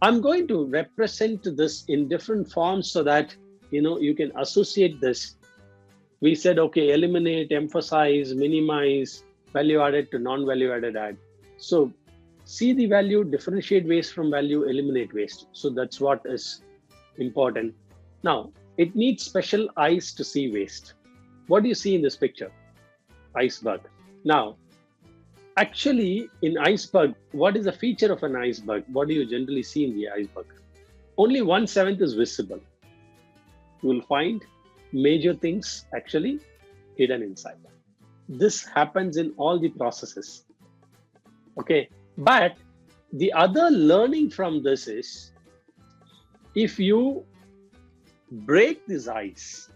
I'm going to represent this in different forms so that you can associate this. We said, okay, eliminate, emphasize, minimize, value added to non-value added add. So see the value, differentiate waste from value, eliminate waste. So that's what is important. Now, it needs special eyes to see waste. What do you see in this picture? Iceberg. Now, actually, in iceberg, what is the feature of an iceberg? What do you generally see in the iceberg? Only 1/7 is visible. You will find major things actually hidden inside. This happens in all the processes. Okay, but the other learning from this is if you break this ice,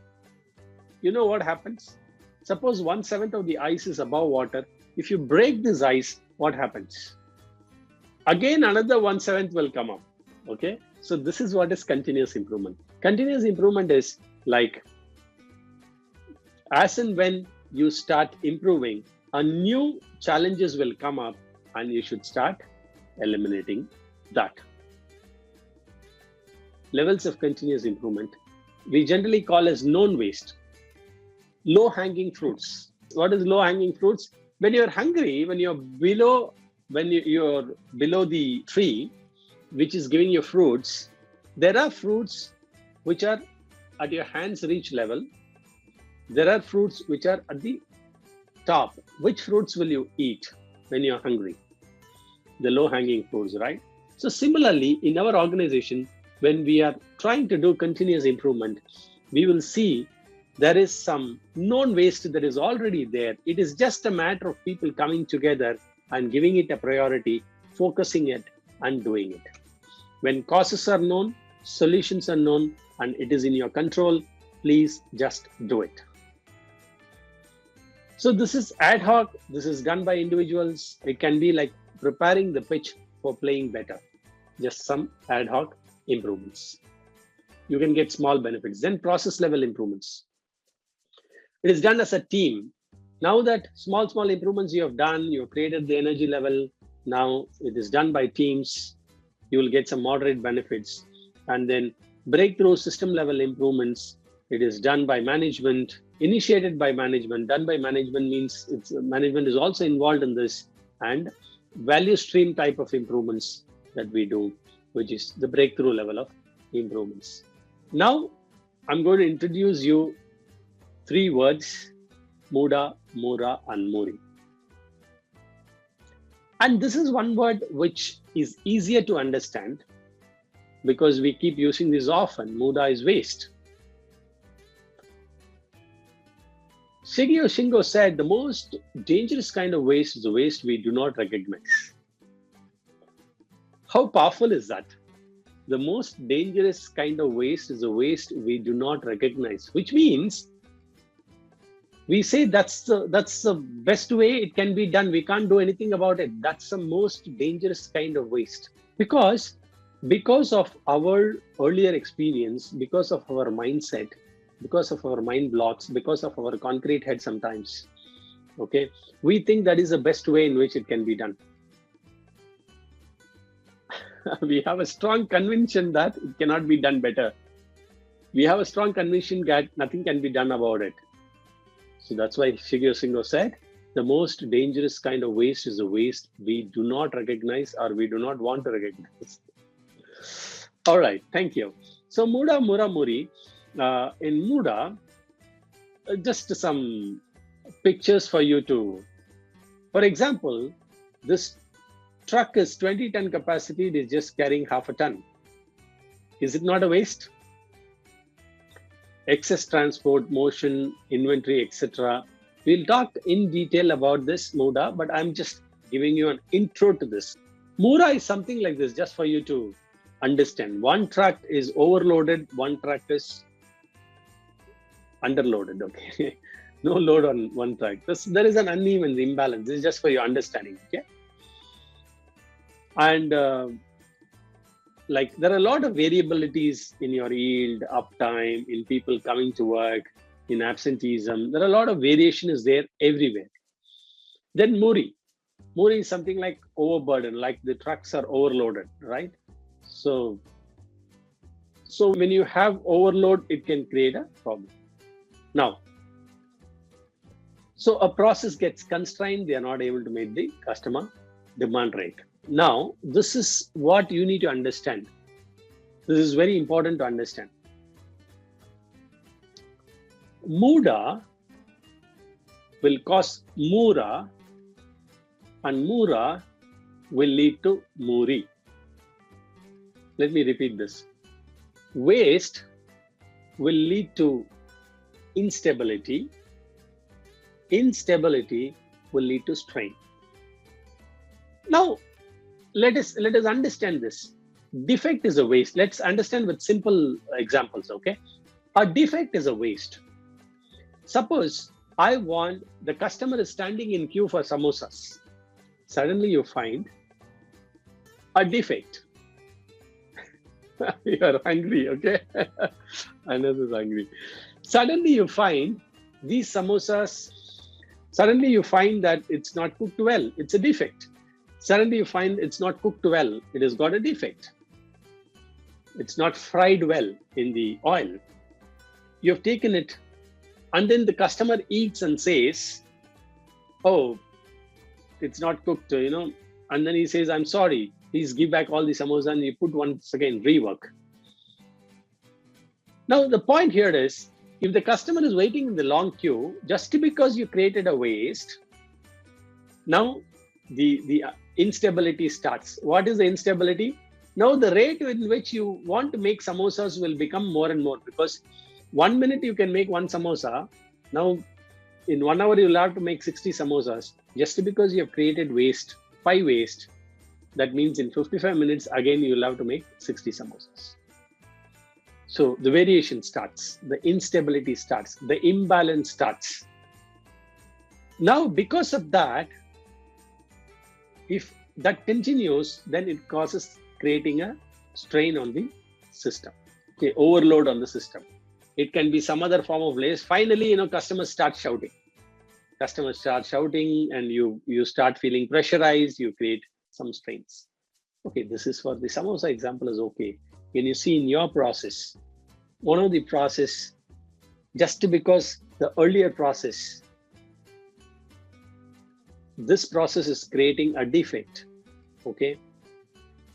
you know what happens? Suppose 1/7 of the ice is above water. If you break this ice, what happens? Again, another 1/7 will come up. Okay, so this is what is continuous improvement. Continuous improvement is like as and when you start improving, a new challenges will come up and you should start eliminating that. Levels of continuous improvement we generally call as known waste. Low hanging fruits. What is low hanging fruits? When you're hungry, when you're below the tree, which is giving you fruits, there are fruits which are at your hands reach level. There are fruits which are at the top. Which fruits will you eat when you're hungry? The low hanging fruits, right? So similarly, in our organization, when we are trying to do continuous improvement, we will see there is some known waste that is already there. It is just a matter of people coming together and giving it a priority, focusing it and doing it. When causes are known, solutions are known, and it is in your control, please just do it. So this is ad hoc. This is done by individuals. It can be like preparing the pitch for playing better. Just some ad hoc improvements. You can get small benefits. Then process level improvements. It is done as a team. Now that small improvements you have done, you have created the energy level. Now it is done by teams. You will get some moderate benefits. And then breakthrough system level improvements. It is done by management, initiated by management. Done by management means management is also involved in this. And value stream type of improvements that we do, which is the breakthrough level of improvements. Now, I'm going to introduce you 3 words: Muda, Mura, and Muri. And this is one word which is easier to understand because we keep using this often. Muda is waste. Shigeo Shingo said the most dangerous kind of waste is the waste we do not recognize. How powerful is that? The most dangerous kind of waste is the waste we do not recognize, which means we say that's the best way it can be done. We can't do anything about it. That's the most dangerous kind of waste. Because of our earlier experience, because of our mindset, because of our mind blocks, because of our concrete head sometimes, okay, we think that is the best way in which it can be done. We have a strong conviction that it cannot be done better. We have a strong conviction that nothing can be done about it. So that's why Shigeo Shingo said, the most dangerous kind of waste is the waste we do not recognize or we do not want to recognize. All right, thank you. So Muda, Mura, Muri. In Muda, just some pictures for you to, for example, this truck is 20-ton capacity, it is just carrying half a ton. Is it not a waste? Excess transport, motion, inventory, etc. We'll talk in detail about this Muda, but I'm just giving you an intro to this. Mura is something like this, just for you to understand. One truck is overloaded, one truck is underloaded, okay? No load on one truck. There is an uneven imbalance. This is just for your understanding, okay? And like there are a lot of variabilities in your yield, uptime, in people coming to work, in absenteeism. There are a lot of variation is there everywhere. Then Muri. Muri is something like overburden, like the trucks are overloaded, right? So when you have overload, it can create a problem. Now, so a process gets constrained, they are not able to meet the customer demand rate. Now, this is what you need to understand. This is very important to understand. Muda will cause Mura, and Mura will lead to Muri. Let me repeat this. Waste will lead to instability. Instability will lead to strain. Now, let us understand this. Defect is a waste. Let's understand with simple examples, okay? A defect is a waste. Suppose the customer is standing in queue for samosas. Suddenly you find a defect. You are hungry, okay? Anas is hungry. Suddenly you find these samosas, suddenly you find that it's not cooked well. It's a defect. Suddenly you find it's not cooked well. It has got a defect. It's not fried well in the oil. You have taken it, and then the customer eats and says, oh, it's not cooked, and then he says, I'm sorry, please give back all the samosa, and you put once again, rework. Now, the point here is, if the customer is waiting in the long queue, just because you created a waste, now the instability starts. What is the instability? Now, the rate in which you want to make samosas will become more and more, because 1 minute you can make one samosa. Now, in 1 hour, you'll have to make 60 samosas. Just because you have created waste, 5 waste, that means in 55 minutes, again, you'll have to make 60 samosas. So the variation starts, the instability starts, the imbalance starts. Now, because of that, if that continues, then it causes creating a strain on the system, okay, overload on the system. It can be some other form of waste. Finally, customers start shouting. Customers start shouting, and you start feeling pressurized. You create some strains. Okay, this is for the samosa example is okay. When you see in your process, one of the process, just because the earlier process, this process is creating a defect, okay?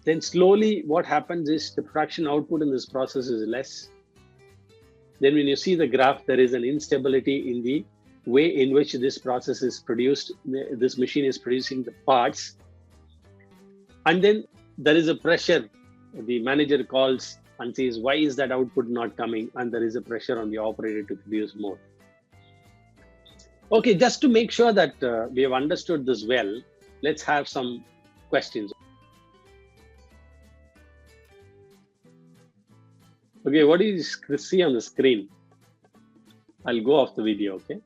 Then slowly what happens is the production output in this process is less. Then when you see the graph, there is an instability in the way in which this process is produced. This machine is producing the parts. And then there is a pressure. The manager calls and says, why is that output not coming? And there is a pressure on the operator to produce more. Okay, just to make sure that we have understood this well, let's have some questions. Okay, what do you see on the screen? I'll go off the video, okay?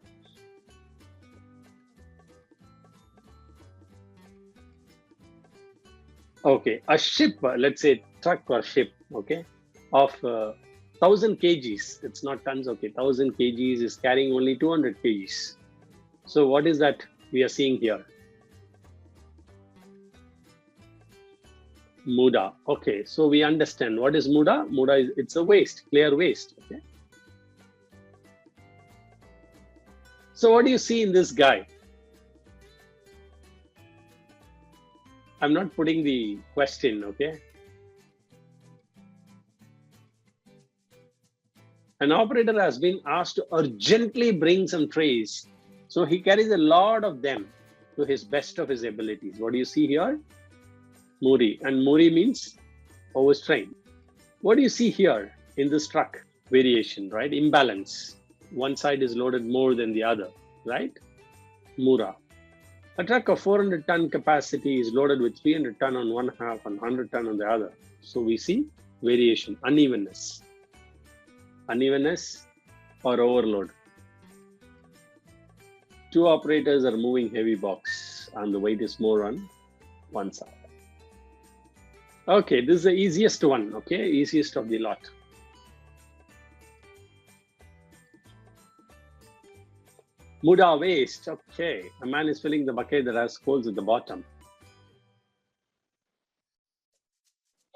Okay, a ship, let's say truck or ship, okay, of 1,000 kgs, it's not tons, okay, 1,000 kgs is carrying only 200 kgs. So what is that we are seeing here? Muda. Okay, so we understand what is Muda. Muda is it's a waste, clear waste. Okay. So what do you see in this guy? I'm not putting the question, okay? An operator has been asked to urgently bring some trays. So he carries a lot of them to his best of his abilities. What do you see here? Muri. And Muri means overstrain. What do you see here in this truck? Variation, right? Imbalance. One side is loaded more than the other, right? Mura. A truck of 400 ton capacity is loaded with 300 ton on one half and 100 ton on the other. So we see variation, unevenness. Unevenness or overload. Two operators are moving heavy box and the weight is more on one side. Okay, this is the easiest one, okay? Easiest of the lot. Muda waste, okay. A man is filling the bucket that has holes at the bottom.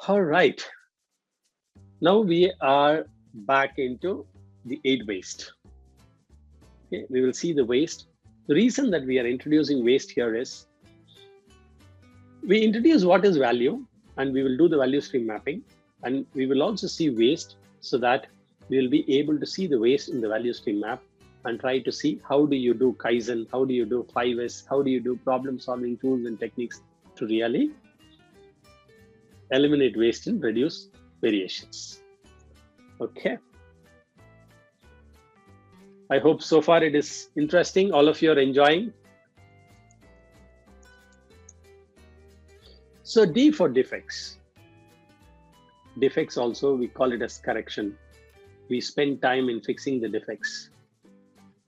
All right. Now we are back into the 8 waste. Okay, we will see the waste. The reason that we are introducing waste here is we introduce what is value, and we will do the value stream mapping, and we will also see waste so that we will be able to see the waste in the value stream map and try to see how do you do Kaizen, how do you do 5S, how do you do problem solving tools and techniques to really eliminate waste and reduce variations. Okay. I hope so far it is interesting. All of you are enjoying. So D for defects. Defects also, we call it as correction. We spend time in fixing the defects,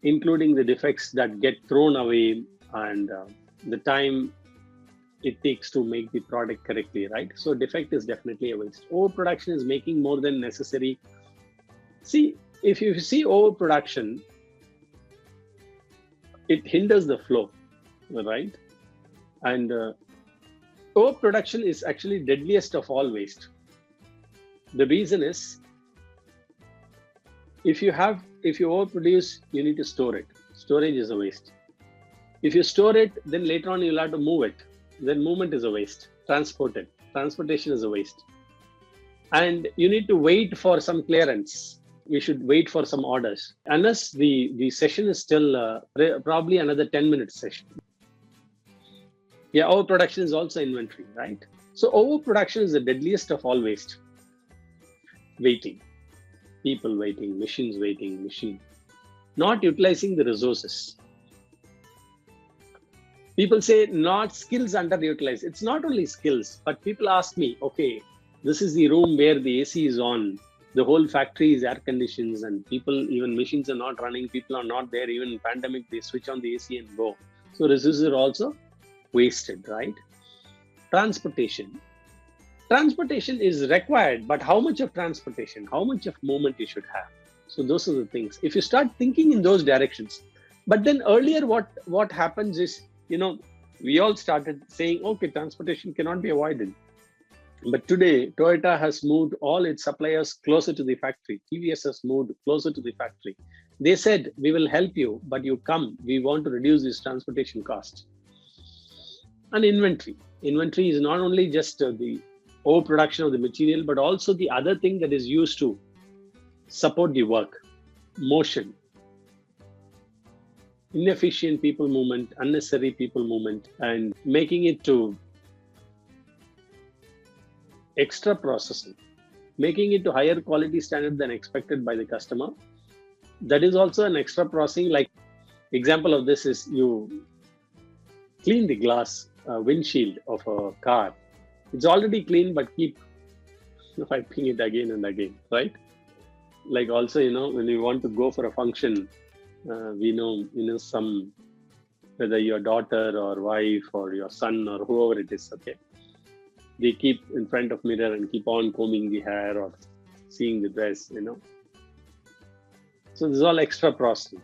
including the defects that get thrown away and the time it takes to make the product correctly, right? So defect is definitely a waste. Overproduction is making more than necessary. See, if you see overproduction, it hinders the flow, right? And overproduction is actually deadliest of all waste. The reason is, if you overproduce, you need to store it. Storage is a waste. If you store it, then later on you'll have to move it. Then movement is a waste. Transport it. Transportation is a waste. And you need to wait for some clearance. We should wait for some orders. Unless the session is still probably another 10-minute session. Yeah, overproduction is also inventory, right? So overproduction is the deadliest of all waste. Waiting. People waiting, machines waiting, not utilizing the resources. People say not skills underutilized. It's not only skills, but people ask me, okay, this is the room where the AC is on. The whole factory is air conditioned and people, even machines are not running. People are not there. Even in pandemic, they switch on the AC and go. So resources are also wasted, right? Transportation. Transportation is required, but how much of transportation, how much of movement you should have? So those are the things. If you start thinking in those directions, but then earlier what happens is, we all started saying, okay, transportation cannot be avoided. But today, Toyota has moved all its suppliers closer to the factory. TVS has moved closer to the factory. They said, we will help you, but you come. We want to reduce this transportation cost. And inventory. Inventory is not only just the overproduction of the material, but also the other thing that is used to support the work, motion, inefficient people movement, unnecessary people movement, and making it to extra processing, making it to higher quality standard than expected by the customer. That is also an extra processing. Like example of this is you clean the glass windshield of a car. It's already clean, but keep wiping it again and again, right? Like also, when you want to go for a function, we know, some, whether your daughter or wife or your son or whoever it is, okay? They keep in front of mirror and keep on combing the hair or seeing the dress, So this is all extra processing.